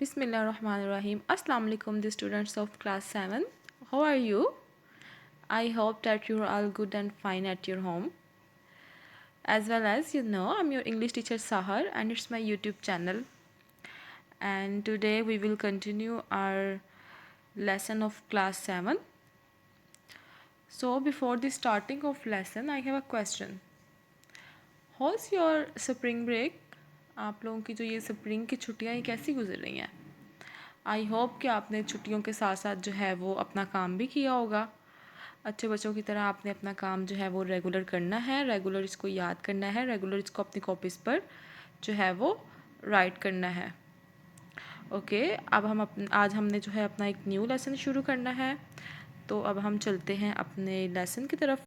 Bismillahirrahmanirrahim. Assalamu alaikum, the students of class 7. How are you? I hope that you're all good and fine at your home. As well as you know, I'm your English teacher Sahar and it's my YouTube channel. And today we will continue our lesson of class 7. So before the starting of lesson, I have a question. How's your spring break? आप लोगों की जो ये spring की छुट्टियाँ ये कैसी गुजर रही हैं? आई होप कि आपने छुट्टियों के साथ साथ जो है वो अपना काम भी किया होगा। अच्छे बच्चों की तरह आपने अपना काम जो है वो रेगुलर करना है, रेगुलर इसको याद करना है, रेगुलर इसको अपनी कॉपीज़ पर जो है वो राइट करना है। ओके, अब हम आज हमने जो है अपना एक न्यू लेसन शुरू करना है, तो अब हम चलते हैं अपने लेसन की तरफ।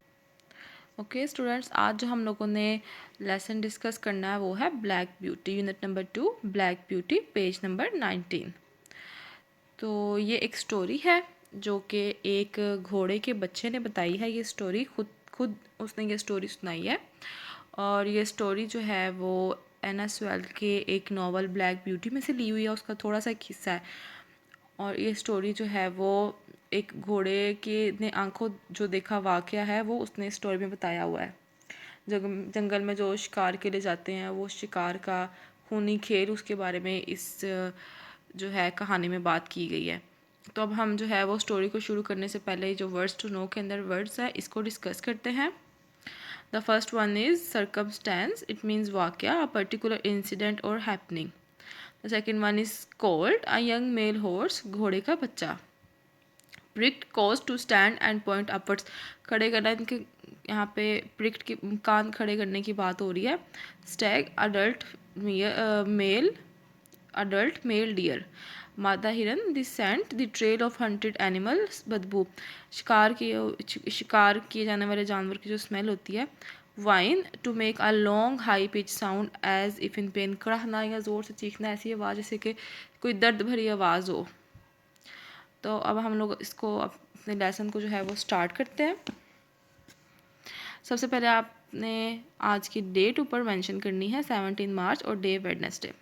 ओके स्टूडेंट्स, आज जो हम लोगों ने लेसन डिस्कस करना है वो है black beauty, unit number 2 black beauty, page number 19। तो ये एक स्टोरी है जो कि एक घोड़े के बच्चे ने बताई है। ये स्टोरी खुद उसने ये स्टोरी सुनाई है और ये स्टोरी जो है वो एना स्वेल्ड के एक नावल ब्लैक ब्यूटी में से ली हुई है, उसका थोड़ा सा एक हिस्सा है। और ये स्टोरी जो है वो एक घोड़े के ने आंखों जो देखा वाक़या है वो उसने स्टोरी में बताया हुआ है। जंगल में जो शिकार के लिए जाते हैं वो शिकार का खूनी खेल, उसके बारे में इस जो है कहानी में बात की गई है। तो अब हम जो है वो स्टोरी को शुरू करने से पहले जो वर्ड्स टू नो के अंदर वर्ड्स है इसको डिस्कस करते हैं। The first one is circumstance, it means वाक़या, अ पर्टिकुलर इंसिडेंट और happening. The second one is colt, a young male horse, घोड़े का बच्चा। Pricked, cause to stand and point upwards, खड़े करना, इनके यहाँ पे प्रिक्ट की कान खड़े करने की बात हो रही है। Stag, adult male deer. मादा हिरन, the scent, the trail of hunted animals, बदबू, शिकार किए जाने वाले जानवर की जो स्मेल होती है। Whine, to make a long high pitch sound as if in pain, कड़ाहना या ज़ोर से चीखना, ऐसी आवाज़ जैसे कि कोई दर्द भरी आवाज़ हो। तो अब हम लोग इसको अपने लेसन को जो है वो स्टार्ट करते हैं। सबसे पहले आपने आज की डेट ऊपर मेंशन करनी है, 17 मार्च, और day Wednesday.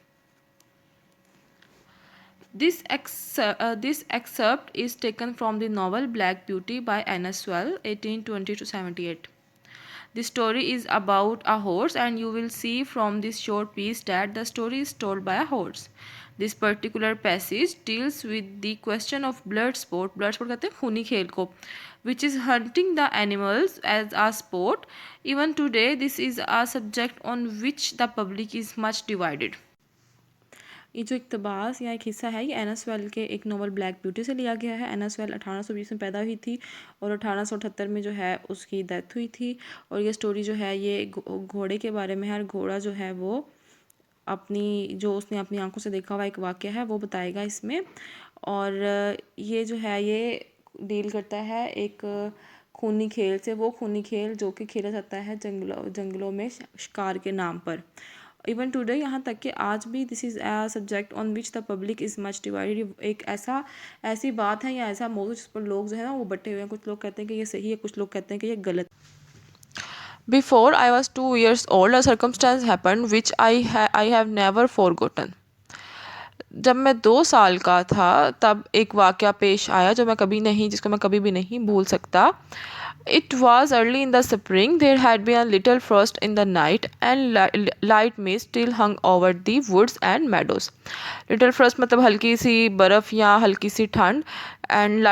This excerpt is taken from the novel Black Beauty by Anna Sewell, 1820 to 78. The story is about a horse and you will see from this short piece that the story is told by a horse. This particular passage deals with the question of blood sport कहते हैं खूनी खेल को, which is hunting the animals as a sport. Even today this is a subject on which the public is much divided. ये जो इक़्तिबास या एक हिस्सा है ये एना स्वेल के एक नॉवल ब्लैक ब्यूटी से लिया गया है। एना स्वेल 1820 में पैदा हुई थी और 1878 में जो है उसकी डेथ हुई थी। और ये स्टोरी जो है ये घोड़े के बारे में है और घोड़ा जो है वो जो उसने अपनी आंखों से देखा हुआ एक वाक़या है वो बताएगा इसमें। और ये जो है ये डील करता है एक खूनी खेल से, वो खूनी खेल जो कि खेला जाता है जंगलों में शिकार के नाम पर। इवन टुडे, यहाँ तक कि आज भी this is a subject on which the public is much divided. एक ऐसी बात है या ऐसा मौजूद जिस पर लोग जो है ना वो बटे हुए हैं। कुछ लोग कहते हैं कि ये सही है, कुछ लोग कहते हैं कि ये गलत। Before I was 2 years old, a circumstance happened which I have never forgotten. जब मैं 2 साल का था तब एक वाक़या पेश आया जिसको मैं कभी भी नहीं भूल सकता। It was early in the spring. There had been a little frost in the night, and light mist still hung over the woods and meadows. Little frost मतलब हल्की सी बर्फ़ या हल्की सी ठंड, एंड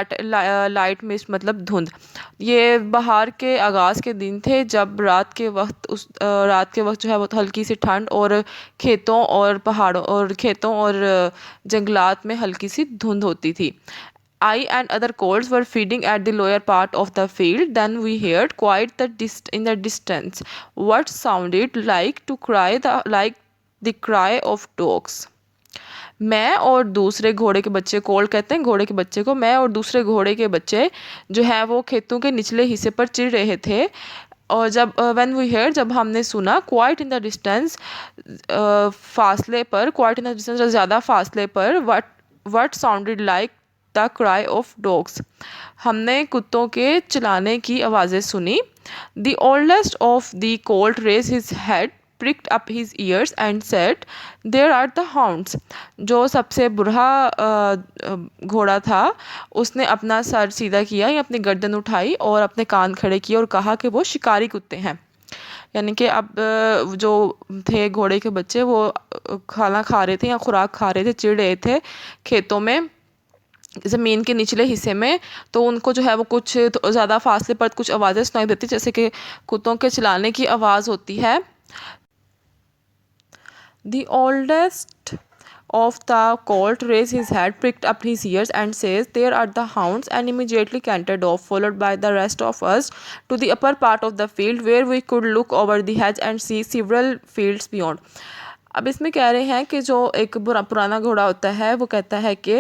लाइट मिस्ट मतलब धुंध। ये बहार के आगाज़ के दिन थे जब रात के वक्त जो है वो हल्की सी ठंड और खेतों और जंगलात में हल्की सी धुंध होती थी। I and other colts were feeding at the lower part of the field. Then we heard quite in the distance what sounded like the cry of dogs. मैं और दूसरे घोड़े के बच्चे, कोल्ट कहते हैं घोड़े के बच्चे को, मैं और दूसरे घोड़े के बच्चे जो है वो खेतों के निचले हिस्से पर चिढ़ रहे थे। और जब हमने सुना क्वाइट इन द डिस्टेंस, ज़्यादा फासले पर, what sounded like the cry of dogs, हमने कुत्तों के चिल्लाने की आवाज़ें सुनी। The oldest of the colt raised his head pricked up his ears and said, "There are the hounds." जो सबसे बुरा घोड़ा था उसने अपना सर सीधा किया या अपनी गर्दन उठाई और अपने कान खड़े किए और कहा कि वो शिकारी कुत्ते हैं। यानी कि अब जो थे घोड़े के बच्चे वो खाना खा रहे थे या खुराक खा रहे थे, चिढ़ रहे थे खेतों में ज़मीन के निचले हिस्से में। तो उनको जो है वो कुछ ज़्यादा फासले पर कुछ आवाज़ें सुनाई देती जैसे कि कुत्तों के चिल्लाने की आवाज़ होती है। The oldest of the colt raised his head, pricked up his ears, and says, "There are the hounds," and immediately cantered off, followed by the rest of us, to the upper part of the field, where we could look over the hedge and see several fields beyond. अब इसमें कह रहे हैं कि जो एक पुराना घोड़ा होता है वो कहता है कि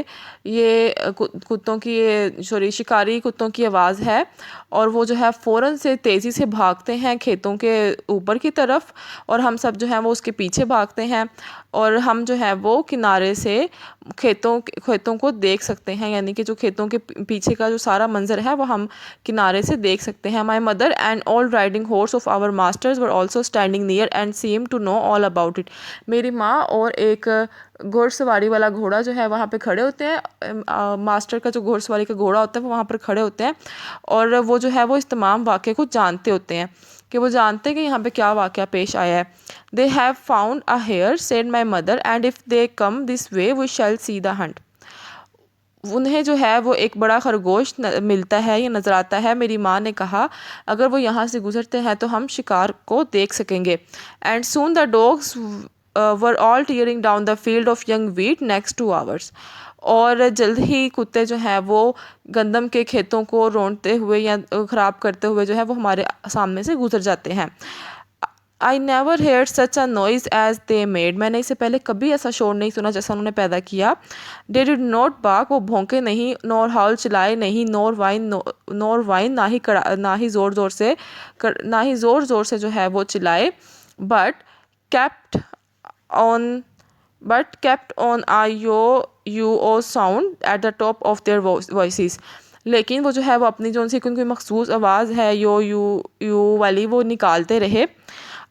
ये कुत्तों की, ये सॉरी शिकारी कुत्तों की आवाज़ है और वो जो है फ़ौरन से तेज़ी से भागते हैं खेतों के ऊपर की तरफ और हम सब जो है वो उसके पीछे भागते हैं और हम जो है वो किनारे से खेतों को देख सकते हैं। यानी कि जो खेतों के पीछे का जो सारा मंजर है वो हम किनारे से देख सकते हैं। My mother and all riding horse of our masters were also standing near and seem to know all about it. मेरी माँ और एक घोड़सवारी वाला घोड़ा जो है वहाँ पे खड़े होते हैं। मास्टर का जो घोड़सवारी का घोड़ा होता है वो वहाँ पर खड़े होते हैं और वो जो है वो इस तमाम वाक़े को जानते होते हैं कि वो जानते हैं कि यहाँ पे क्या वाक़या पेश आया है। They have found a hare, said my mother, and if they come this way we shall see the hunt. उन्हें जो है वो एक बड़ा खरगोश मिलता है या नज़र आता है। मेरी माँ ने कहा अगर वो यहाँ से गुजरते हैं तो हम शिकार को देख सकेंगे। And soon the dogs were all tearing down the field of young wheat next two hours. और जल्द ही कुत्ते जो हैं वो गंदम के खेतों को रोंदते हुए या ख़राब करते हुए जो है वो हमारे सामने से गुजर जाते हैं। I never heard such a noise as they made. मैंने इससे पहले कभी ऐसा शोर नहीं सुना जैसा उन्होंने पैदा किया। दे डिड नॉट बार्क, वो भौंके नहीं, नॉर हाउल चिल्लाए नहीं, नॉर वाइन ना ही ज़ोर ज़ोर से जो है वो चिल्लाए। But kept on kept on a yo sound at the top of their voices. लेकिन वो जो है वो अपनी जो उनकी उनकी मखसूस आवाज़ है यू वाली वो निकालते रहे।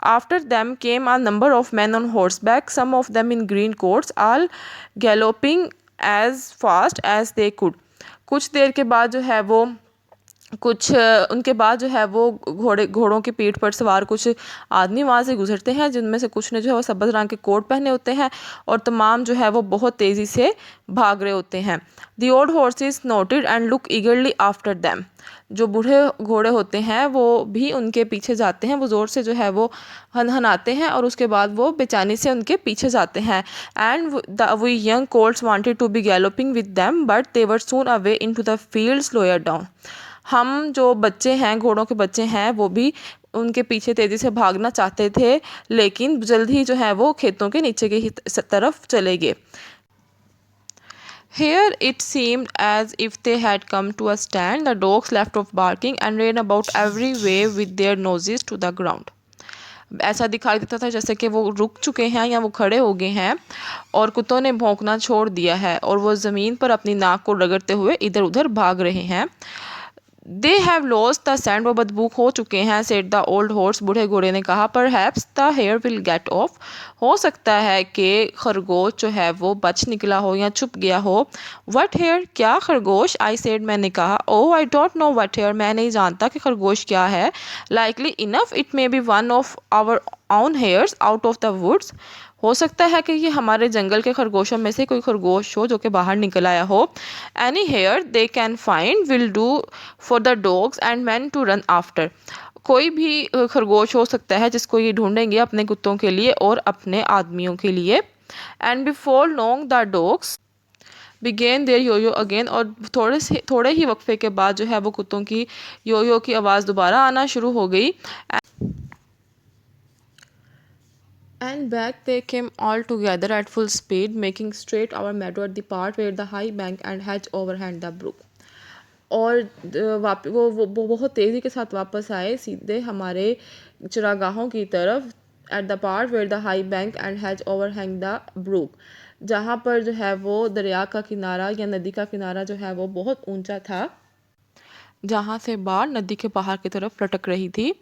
After them came a number of men on horseback, some of them in green coats, all galloping as fast as they could। कुछ देर के बाद जो है वो उनके बाद जो है वो घोड़ों की पीठ पर सवार कुछ आदमी वहाँ से गुजरते हैं जिनमें से कुछ ने जो है वो सब्ज़ रंग के कोट पहने होते हैं और तमाम जो है वो बहुत तेज़ी से भाग रहे होते हैं। The old horses noted and look ईगरली after them. जो बूढ़े घोड़े होते हैं वो भी उनके पीछे जाते हैं, वो ज़ोर से जो है वो हनहनाते हैं और उसके बाद वो बेचैनी से उनके पीछे जाते हैं। And we young colts wanted to be galloping with them but they were soon away into the fields lower down. हम जो बच्चे हैं, घोड़ों के बच्चे हैं, वो भी उनके पीछे तेज़ी से भागना चाहते थे लेकिन जल्द ही जो है वो खेतों के नीचे की तरफ चले गए। Here it seemed as if they had come to a stand. The dogs left off barking and ran about every way with their noses to the ground. ऐसा दिखाई देता था जैसे कि वो रुक चुके हैं या वो खड़े हो गए हैं और कुत्तों ने भौंकना छोड़ दिया है और वो ज़मीन पर अपनी नाक को रगड़ते हुए इधर उधर भाग रहे हैं। They have lost the send, वो बदबू खो चुके हैं, सेड द ओल्ड हॉर्स, बूढ़े घोड़े ने कहा। Perhaps the hare will get off, हो सकता है कि खरगोश जो है वो बच निकला हो या छुप गया हो। वट हेयर, क्या खरगोश? आई सेड, मैंने कहा। Oh I don't know what hare, मैं नहीं जानता कि खरगोश क्या है। Likely enough it may be one of our own hares out of the woods, हो सकता है कि ये हमारे जंगल के खरगोशों में से कोई खरगोश हो जो कि बाहर निकल आया हो। Any hare they can find will do for the dogs and men to run after, कोई भी खरगोश हो सकता है जिसको ये ढूंढेंगे अपने कुत्तों के लिए और अपने आदमियों के लिए। And before long the dogs began their yo yo again, और थोड़े ही वक्फे के बाद जो है वो कुत्तों की योयो की आवाज़ दोबारा आना शुरू हो गई। And back they came all together at full speed, making straight our meadow at the part where the high bank and hedge overhang the brook. और वो बहुत तेज़ी के साथ वापस आए सीधे हमारे चरागाहों की तरफ। At the part where the high bank and hedge overhang the brook, जहाँ पर जो है वो दरिया का किनारा या नदी का किनारा जो है वो बहुत ऊंचा था, जहाँ से बाढ़ नदी के बाहर की तरफ लटक रही थी।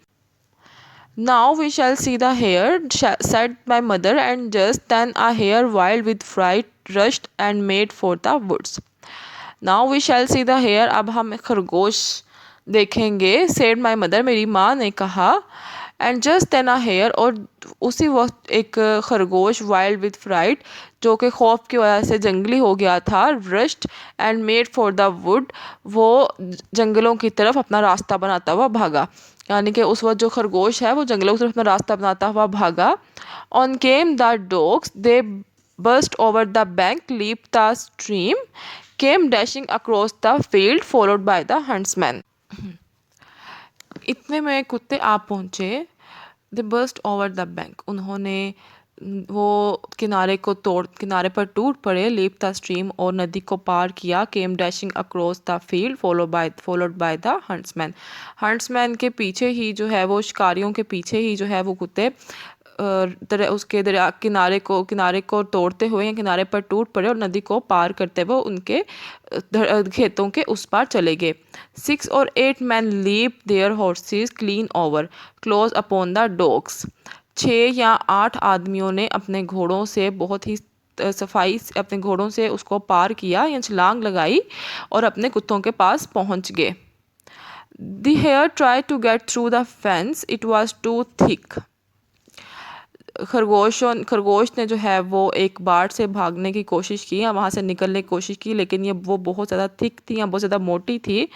Now we shall see the hare, said my mother, and just then a hare, wild with fright, rushed and made for the woods. Now we shall see the hare. अब हम खरगोश देखेंगे, said my mother, मेरी माँ ने कहा. And just then a hare, और उसी वक्त एक खरगोश, वाइल्ड विथ फ्राइट, जो कि खौफ की वजह से जंगली हो गया था, rushed and made for the wood, वो जंगलों की तरफ अपना रास्ता बनाता हुआ भागा. यानी कि उस वक्त जो खरगोश है वो जंगलों की तरफ अपना रास्ता बनाता हुआ भागा. On came the dogs, they burst over the bank, leaped the stream, came dashing across the field, followed by the huntsman. इतने में कुत्ते आ पहुँचे. दे बर्स्ट ओवर द बैंक, उन्होंने वो किनारे पर टूट पड़े. लीप द स्ट्रीम, और नदी को पार किया. Came dashing across the field, followed by the huntsman. Huntsman के पीछे ही जो है वो, शिकारियों के पीछे ही जो है वो कुत्ते उसके दरिया किनारे को तोड़ते हुए या किनारे पर टूट पड़े और नदी को पार करते हुए उनके खेतों के उस पार चले गए. 6 or 8 men leap their horses clean over, close upon the dogs. 6 या 8 आदमियों ने अपने घोड़ों से बहुत ही सफाई अपने घोड़ों से उसको पार किया या छलांग लगाई और अपने कुत्तों के पास पहुंच गए. The hare tried to get through the fence, it was too thick. खरगोश ने जो है वो एक बाट से भागने की कोशिश की या वहाँ से निकलने की कोशिश की, लेकिन ये वो बहुत ज़्यादा थिक थी या बहुत ज़्यादा मोटी थी.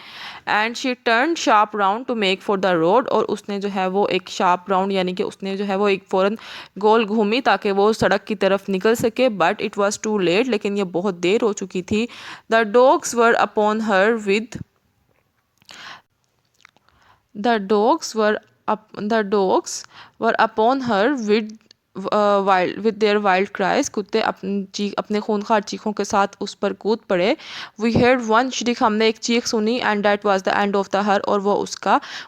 And she turn sharp round to make for the road, और उसने जो है वो एक शार्प राउंड यानी कि उसने जो है वो एक फ़ौरन गोल घूमी ताकि वो सड़क की तरफ निकल सके. But it was too late, लेकिन ये बहुत देर हो चुकी थी. The dogs were upon her with The dogs were upon her with with their wild cries. कुत्ते अपने खूनखार चीखों के साथ उस पर कूद पड़े. We heard one shriek, हमने एक चीख सुनी. And that was the end of the her, और वो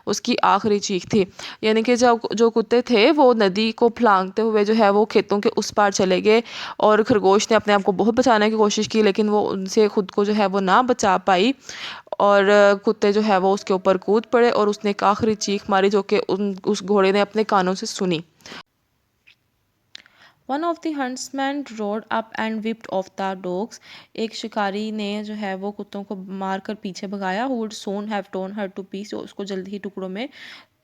उसकी आखिरी चीख थी. यानी कि जो कुत्ते थे वो नदी को फलांगते हुए जो है वो खेतों के उस पार चले गए, और खरगोश ने अपने आप को बहुत बचाने की कोशिश की, लेकिन वो उनसे खुद को जो है वो ना बचा पाई, और कुत्ते जो है वो उसके ऊपर कूद पड़े और उसने एक आखिरी चीख मारी जो कि उस घोड़े ने अपने कानों से सुनी. One of the huntsman road up and whipped of the dogs, एक शिकारी ने जो है वो कुत्तों को मारकर पीछे भगाया. Who would soon have torn her to pieces, उसको जल्दी ही टुकड़ों में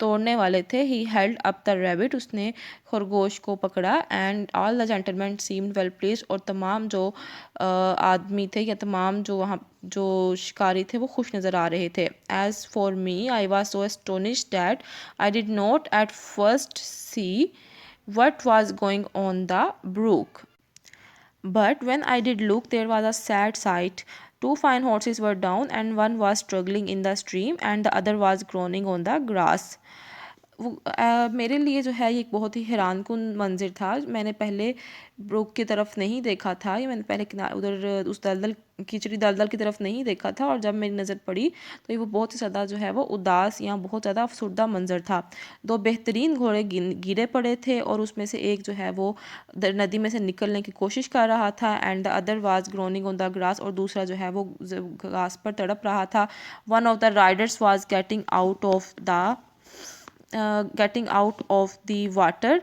तोड़ने वाले थे. He held up the rabbit, उसने खरगोश को पकड़ा. And all the gentlemen seemed well pleased, और तमाम जो आदमी थे या तमाम जो शिकारी थे वो खुश नज़र आ रहे थे. As for me I was so astonished that I did not at first see what was going on the brook. But when I did look, there was a sad sight. 2 fine horses were down, and one was struggling in the stream, and the other was groaning on the grass. मेरे लिए जो है ये एक बहुत ही हैरानकुन मंज़र था. मैंने पहले ब्रुक की तरफ नहीं देखा था, या मैंने पहले किनारे उधर उस कीचड़ी दलदल की तरफ नहीं देखा था, और जब मेरी नज़र पड़ी तो ये वो बहुत ही ज़्यादा जो है वो उदास या बहुत ज़्यादा अफसरदा मंज़र था. 2 बेहतरीन घोड़े गिरे पड़े थे, और उसमें से एक जो है वो नदी में से निकलने की कोशिश कर रहा था. And the other was groaning on the grass, और दूसरा जो है वो घास पर तड़प रहा था. One of the Riders was getting out of the water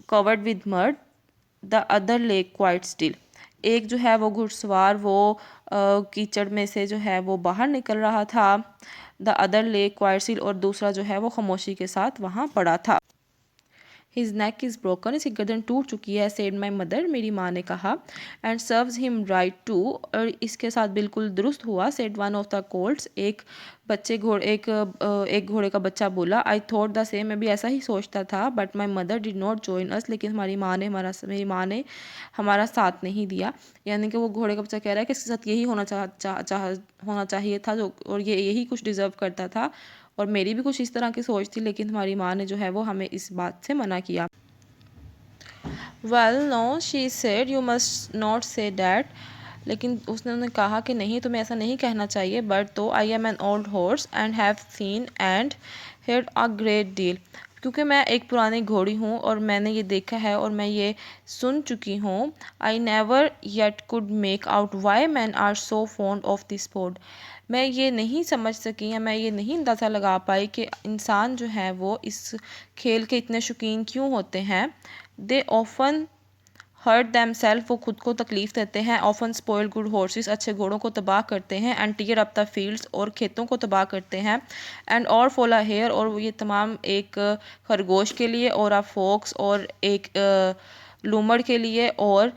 covered with mud, the other lay quite still. एक जो है वो घुड़सवार वो कीचड़ में से जो है वो बाहर निकल रहा था. द अदर ले क्वाइट स्टिल, और दूसरा जो है वो खामोशी के साथ वहाँ पड़ा था. हिज नेक इज़ ब्रोकन, इसकी गर्दन टूट चुकी है. सेड माई मदर, मेरी माँ ने कहा. And serves him right too, और इसके साथ बिल्कुल दुरुस्त हुआ. Said one of the colts, एक घोड़े का बच्चा बोला. आई थॉट द सेम, मैं भी ऐसा ही सोचता था. But my mother did not join us, लेकिन मेरी माँ ने हमारा साथ नहीं दिया. यानी कि वो घोड़े का बच्चा कह रहा है कि इसके साथ यही होना चाहिए था, जो और ये यही कुछ डिज़र्व करता था, और मेरी भी कुछ इस तरह की सोच थी, लेकिन हमारी माँ ने जो है वो हमें इस बात से मना किया. Well no, she said, you must not say that, लेकिन उसने कहा कि नहीं, तुम्हें ऐसा नहीं कहना चाहिए. बट तो I am an old horse and have seen and heard a great deal. क्योंकि मैं एक पुरानी घोड़ी हूँ और मैंने ये देखा है और मैं ये सुन चुकी हूँ। I never yet could make out why men are so fond of this sport. मैं ये नहीं समझ सकी या मैं ये नहीं अंदाज़ा लगा पाई कि इंसान जो है वो इस खेल के इतने शौकीन क्यों होते हैं। They often hurt themself, वो खुद को तकलीफ़ देते हैं। ऑफन स्पॉइल गुड हॉर्सेस, अच्छे घोड़ों को तबाह करते हैं। And tear up the fields, और खेतों को तबाह करते हैं। एंड और फॉल अ हेयर, और ये तमाम एक खरगोश के लिए, और अ फॉक्स, और एक लूमड़ के लिए, और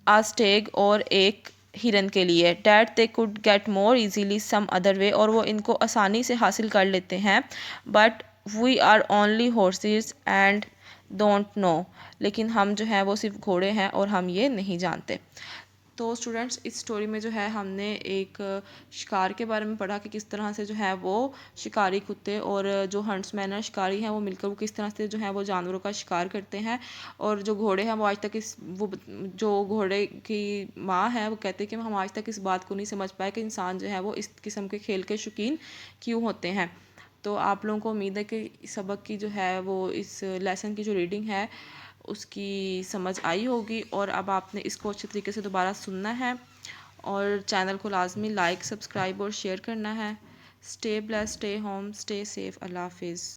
आस्टेग, और एक हिरन के लिए। That they could get more easily some other way, और वो इनको आसानी से हासिल कर लेते हैं। But we are only horses and don't know, लेकिन हम जो है वो सिर्फ घोड़े हैं और हम ये नहीं जानते। तो स्टूडेंट्स, इस स्टोरी में जो है हमने एक शिकार के बारे में पढ़ा कि किस तरह से जो है वो शिकारी कुत्ते और जो हंट्समैन है, शिकारी हैं, वो मिलकर वो किस तरह से जो है वो जानवरों का शिकार करते हैं। और जो घोड़े हैं वो आज तक जो घोड़े की माँ है वो कहते हैं कि हम आज तक इस बात को नहीं समझ पाए कि इंसान जो है वो इस किस्म के खेल के शौकीन क्यों होते हैं। तो आप लोगों को उम्मीद है कि सबक की जो है वो इस लेसन की जो रीडिंग है उसकी समझ आई होगी, और अब आपने इसको अच्छे तरीके से दोबारा सुनना है और चैनल को लाजमी लाइक, सब्सक्राइब और शेयर करना है। Stay blessed, stay home, stay safe. अल्लाह हाफिज़।